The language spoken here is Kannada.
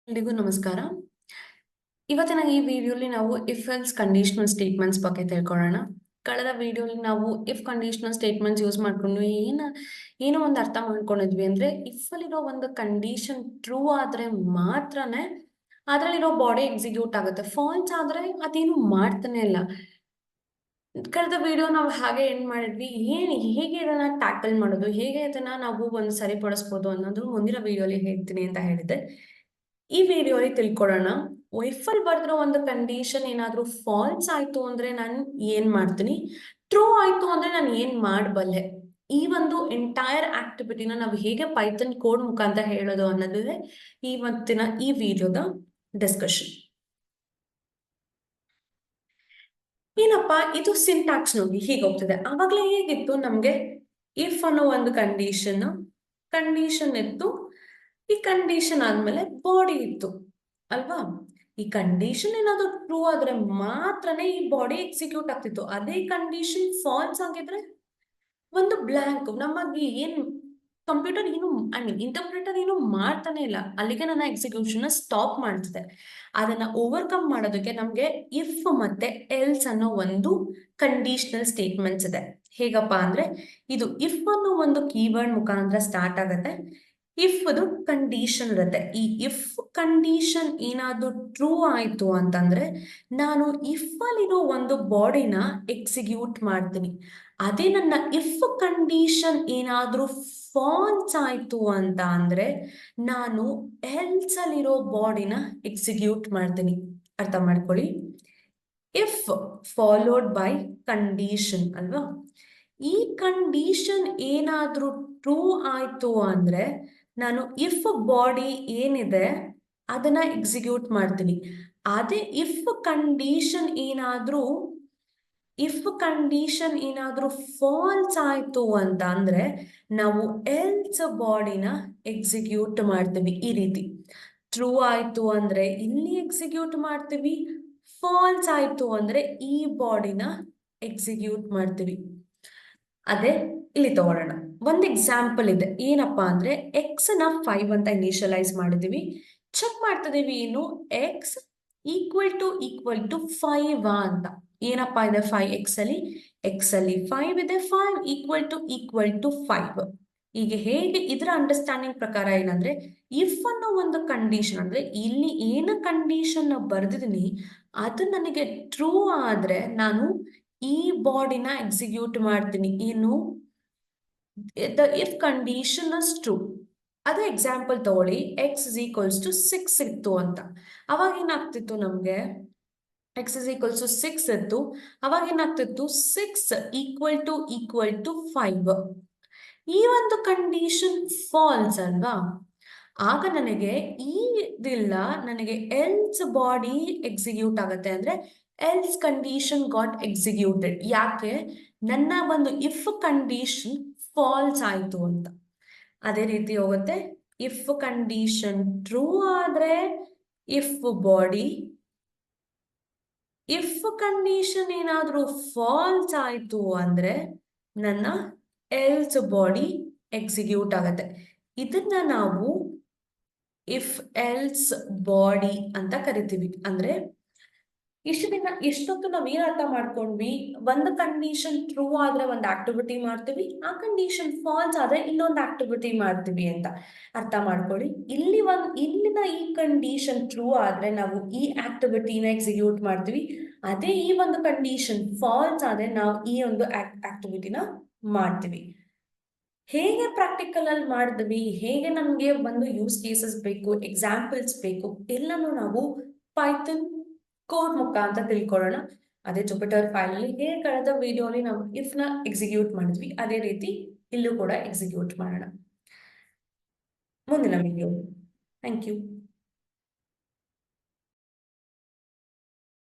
ಎಲ್ರಿಗೂ ನಮಸ್ಕಾರ. ಇವತ್ತಿನ ಈ ವಿಡಿಯೋಲಿ ನಾವು ಇಫ್ ಎಲ್ಸ್ ಕಂಡೀಷನಲ್ ಸ್ಟೇಟ್ಮೆಂಟ್ಸ್ ಬಗ್ಗೆ ತಿಳ್ಕೊಳ್ಳೋಣ. ಕಳೆದ ವಿಡಿಯೋಲಿ ನಾವು ಇಫ್ ಕಂಡೀಷನಲ್ ಸ್ಟೇಟ್ಮೆಂಟ್ಸ್ ಯೂಸ್ ಮಾಡ್ಕೊಂಡು ಏನೋ ಒಂದು ಅರ್ಥ ಮಾಡ್ಕೊಂಡಿದ್ವಿ ಅಂದ್ರೆ ಇಫ್ ಅಲ್ಲಿರೋ ಒಂದು ಕಂಡೀಷನ್ ಟ್ರೂ ಆದ್ರೆ ಮಾತ್ರನೇ ಅದರಲ್ಲಿರೋ ಬಾಡಿ ಎಕ್ಸಿಕ್ಯೂಟ್ ಆಗುತ್ತೆ. ಫಾಲ್ಸ್ ಆದ್ರೆ ಅದೇನು ಮಾಡ್ತಾನೆ ಇಲ್ಲ. ಕಳೆದ ವಿಡಿಯೋ ನಾವು ಹಾಗೆ ಏನ್ ಮಾಡಿದ್ವಿ, ಹೇಗೆ ಇದನ್ನ ಟ್ಯಾಕಲ್ ಮಾಡೋದು, ಹೇಗೆ ಇದನ್ನ ನಾವು ಒಂದು ಸರಿಪಡಿಸ್ಬೋದು ಅನ್ನೋದು ಮುಂದಿನ ವಿಡಿಯೋಲಿ ಹೇಳ್ತೀನಿ ಅಂತ ಹೇಳಿದ್ದೆ. ಈ ವಿಡಿಯೋಲಿ ತಿಳ್ಕೊಳ್ಳೋಣ. ಇಫ್ ಅಲ್ಲಿ ಬರ್ದಿರೋ ಒಂದು ಕಂಡೀಷನ್ ಏನಾದ್ರೂ ಫಾಲ್ಸ್ ಆಯ್ತು ಅಂದ್ರೆ ನಾನು ಏನ್ ಮಾಡ್ತೀನಿ, ಟ್ರೂ ಆಯ್ತು ಅಂದ್ರೆ ನಾನು ಏನ್ ಮಾಡಬಲ್ಲೆ, ಈ ಒಂದು ಎಂಟೈರ್ ಆಕ್ಟಿವಿಟಿನ ನಾವು ಹೇಗೆ ಪೈಥಾನ್ ಕೋಡ್ ಮುಖಾಂತರ ಹೇಳೋದು ಅನ್ನೋದೇ ಇವತ್ತಿನ ಈ ವಿಡಿಯೋದ ಡಿಸ್ಕಷನ್. ಏನಪ್ಪಾ ಇದು ಸಿಂಟ್ಯಾಕ್ಸ್ ನೋಡಿ ಹೀಗೆ ಹೋಗ್ತದೆ. ಆವಾಗ್ಲೇ ಹೇಗಿತ್ತು, ನಮ್ಗೆ ಇಫ್ ಅನ್ನೋ ಒಂದು ಕಂಡೀಷನ್ ಇತ್ತು. ಈ ಕಂಡೀಷನ್ ಆದ್ಮೇಲೆ ಬಾಡಿ ಇತ್ತು ಅಲ್ವಾ. ಈ ಕಂಡೀಷನ್ ಏನಾದ್ರು ಟ್ರೂ ಆದ್ರೆ ಮಾತ್ರನೇ ಈ ಬಾಡಿ ಎಕ್ಸಿಕ್ಯೂಟ್ ಆಗ್ತಿತ್ತು. ಅದೇ ಕಂಡೀಷನ್ ಫಾಲ್ಸ್ ಆಗಿದ್ರೆ ಒಂದು ಬ್ಲಾಂಕ್, ನಮಗೆ ಏನ್ ಕಂಪ್ಯೂಟರ್ ಏನು ಇಂಟರ್ಪ್ರಿಟರ್ ಏನು ಮಾಡ್ತಾನೆ ಇಲ್ಲ, ಅಲ್ಲಿಗೆ ನನ್ನ ಎಕ್ಸಿಕ್ಯೂಷನ್ ಸ್ಟಾಪ್ ಮಾಡ್ತಿದೆ. ಅದನ್ನ ಓವರ್ಕಮ್ ಮಾಡೋದಕ್ಕೆ ನಮ್ಗೆ ಇಫ್ ಮತ್ತೆ ಎಲ್ಸ್ ಅನ್ನೋ ಒಂದು ಕಂಡೀಷನಲ್ ಸ್ಟೇಟ್ಮೆಂಟ್ಸ್ ಇದೆ. ಹೇಗಪ್ಪ ಅಂದ್ರೆ ಇದು ಇಫ್ ಅನ್ನೋ ಒಂದು ಕೀವರ್ಡ್ ಮುಖಾಂತರ ಸ್ಟಾರ್ಟ್ ಆಗುತ್ತೆ. ಇಫ್ ಅದು ಕಂಡೀಷನ್ ಇರುತ್ತೆ. ಈ ಇಫ್ ಕಂಡೀಷನ್ ಏನಾದ್ರು ಟ್ರೂ ಆಯ್ತು ಅಂತಂದ್ರೆ ನಾನು ಇಫ್ ಅಲ್ಲಿರೋ ಒಂದು ಬಾಡಿನ ಎಕ್ಸಿಕ್ಯೂಟ್ ಮಾಡ್ತೀನಿ. ಅದೇ ನನ್ನ ಇಫ್ ಕಂಡೀಷನ್ ಏನಾದ್ರೂ ಫಾಲ್ಸ್ ಆಯ್ತು ಅಂತ ಅಂದ್ರೆ ನಾನು ಎಲ್ಸ್ ಅಲ್ಲಿರೋ ಬಾಡಿನ ಎಕ್ಸಿಕ್ಯೂಟ್ ಮಾಡ್ತೀನಿ. ಅರ್ಥ ಮಾಡ್ಕೊಳ್ಳಿ. ಇಫ್ ಫಾಲೋಡ್ ಬೈ ಕಂಡೀಷನ್ ಅಲ್ವಾ. ಈ ಕಂಡೀಷನ್ ಏನಾದ್ರೂ ಟ್ರೂ ಆಯ್ತು ಅಂದ್ರೆ ನಾನು ಇಫ್ ಬಾಡಿ ಏನಿದೆ ಅದನ್ನ ಎಕ್ಸಿಕ್ಯೂಟ್ ಮಾಡ್ತೀನಿ. ಅದೇ ಇಫ್ ಕಂಡೀಷನ್ ಏನಾದ್ರೂ ಫಾಲ್ಸ್ ಆಯ್ತು ಅಂತ ಅಂದ್ರೆ ನಾವು ಎಲ್ಸ್ ಬಾಡಿನ ಎಕ್ಸಿಕ್ಯೂಟ್ ಮಾಡ್ತೀವಿ. ಈ ರೀತಿ ಟ್ರೂ ಆಯ್ತು ಅಂದ್ರೆ ಇಲ್ಲಿ ಎಕ್ಸಿಕ್ಯೂಟ್ ಮಾಡ್ತೀವಿ, ಫಾಲ್ಸ್ ಆಯ್ತು ಅಂದ್ರೆ ಈ ಬಾಡಿನ ಎಕ್ಸಿಕ್ಯೂಟ್ ಮಾಡ್ತೀವಿ. ಅದೇ ಇಲ್ಲಿ ತಗೊಳ್ಳೋಣ. ಒಂದು ಎಕ್ಸಾಂಪಲ್ ಇದೆ. ಏನಪ್ಪಾ ಅಂದ್ರೆ ಎಕ್ಸ್ ನ 5 ಅಂತ ಇನಿಷಿಯಲೈಸ್ ಮಾಡಿದೀವಿ. ಚೆಕ್ ಮಾಡ್ತಿದೀವಿ ಏನು ಎಕ್ಸ್ ಈಕ್ವಲ್ ಟು 5 ಅಂತ. ಏನಪ್ಪಾ ಇದೆ 5 ಎಕ್ಸ್ ಅಲ್ಲಿ 5 ಇದೆ. 5 ಈಕ್ವಲ್ ಟು 5. ಈಗ ಹೇಗೆ ಇದರ ಅಂಡರ್ಸ್ಟ್ಯಾಂಡಿಂಗ್ ಪ್ರಕಾರ ಏನಂದ್ರೆ ಇಫ್ ಅನ್ನೋ ಒಂದು ಕಂಡೀಷನ್ ಅಂದ್ರೆ ಇಲ್ಲಿ ಏನು ಕಂಡೀಷನ್ ಬರ್ದಿದ್ದೀನಿ ಅದು ನನಗೆ ಟ್ರೂ ಆದ್ರೆ ನಾನು ಈ ಬಾಡಿನ ಎಕ್ಸಿಕ್ಯೂಟ್ ಮಾಡ್ತೀನಿ. ಏನು the if condition is true. ಅದೇ ಎಕ್ಸಾಂಪಲ್ ತಗೊಳ್ಳಿ, ಎಕ್ಸ್ ಇಸ್ ಈಕ್ವಲ್ಸ್ ಟು 6 ಇತ್ತು ಅಂತ. ಅವಾಗ ಏನಾಗ್ತಿತ್ತು ನಮ್ಗೆ, ಎಕ್ಸ್ ಇಸ್ ಈಕ್ವಲ್ಸ್ ಟು 6 ಇತ್ತು. ಅವಾಗ ಏನಾಗ್ತಿತ್ತು 6 ಈಕ್ವಲ್ ಟು 5. ಈ ಒಂದು ಕಂಡೀಷನ್ ಫಾಲ್ಸ್ ಅಲ್ವಾ. ಆಗ ನನಗೆ ನನಗೆ ಎಲ್ಸ್ ಬಾಡಿ ಎಕ್ಸಿಕ್ಯೂಟ್ ಆಗುತ್ತೆ. ಅಂದ್ರೆ ಎಲ್ಸ್ ಕಂಡೀಷನ್ ಗಾಟ್ ಎಕ್ಸಿಕ್ಯೂಟೆಡ್. ಯಾಕೆ, ನನ್ನ ಒಂದು ಇಫ್ ಕಂಡೀಷನ್ ಫಾಲ್ಸ್ ಆಯ್ತು ಅಂತ. ಅದೇ ರೀತಿ ಹೋಗುತ್ತೆ. ಇಫ್ ಕಂಡೀಷನ್ ಟ್ರೂ ಆದ್ರೆ ಇಫ್ ಬಾಡಿ, ಇಫ್ ಕಂಡೀಷನ್ ಏನಾದ್ರೂ ಫಾಲ್ಸ್ ಆಯ್ತು ಅಂದ್ರೆ ನನ್ನ ಎಲ್ಸ್ ಬಾಡಿ ಎಕ್ಸಿಕ್ಯೂಟ್ ಆಗತ್ತೆ. ಇದನ್ನ ನಾವು ಇಫ್ ಎಲ್ಸ್ ಬಾಡಿ ಅಂತ ಕರಿತೀವಿ. ಅಂದ್ರೆ ಇಷ್ಟೊತ್ತು ನಾವ್ ಏನ್ ಅರ್ಥ ಮಾಡ್ಕೊಂಡ್ವಿ, ಒಂದು ಕಂಡೀಷನ್ ಟ್ರೂ ಆದ್ರೆ ಒಂದು ಆಕ್ಟಿವಿಟಿ ಮಾಡ್ತೀವಿ, ಆ ಕಂಡೀಷನ್ ಫಾಲ್ಸ್ ಆದ್ರೆ ಇನ್ನೊಂದು ಆಕ್ಟಿವಿಟಿ ಮಾಡ್ತೀವಿ ಅಂತ ಅರ್ಥ ಮಾಡ್ಕೊಳ್ಳಿ. ಇಲ್ಲಿನ ಈ ಕಂಡೀಷನ್ ಟ್ರೂ ಆದ್ರೆ ನಾವು ಈ ಆಕ್ಟಿವಿಟಿನ ಎಕ್ಸಿಕ್ಯೂಟ್ ಮಾಡ್ತೀವಿ. ಅದೇ ಈ ಒಂದು ಕಂಡೀಷನ್ ಫಾಲ್ಸ್ ಆದ್ರೆ ನಾವು ಈ ಒಂದು ಆಕ್ಟಿವಿಟಿನ ಮಾಡ್ತೀವಿ. ಹೇಗೆ ಪ್ರಾಕ್ಟಿಕಲ್ ಅಲ್ಲಿ ಮಾಡಿದ್ವಿ, ಹೇಗೆ ನಮ್ಗೆ ಒಂದು ಯೂಸ್ ಕೇಸಸ್ ಬೇಕು, ಎಕ್ಸಾಂಪಲ್ಸ್ ಬೇಕು, ಎಲ್ಲನೂ ನಾವು ಪೈಥಾನ್ ಕೋಡ್ ಮುಖಾಂತರ ತಿಳ್ಕೊಳ್ಳೋಣ. ಅದೇ ಜುಪಿಟರ್ ಫೈಲ್ ಅಲ್ಲಿ ಹೇಗೆ ಕಳೆದ ವಿಡಿಯೋಲಿ ನಾವು ಇಫ್ ನ ಎಕ್ಸಿಕ್ಯೂಟ್ ಮಾಡಿದ್ವಿ ಅದೇ ರೀತಿ ಇಲ್ಲೂ ಕೂಡ ಎಕ್ಸಿಕ್ಯೂಟ್ ಮಾಡೋಣ ಮುಂದಿನ ವಿಡಿಯೋ. Thank you.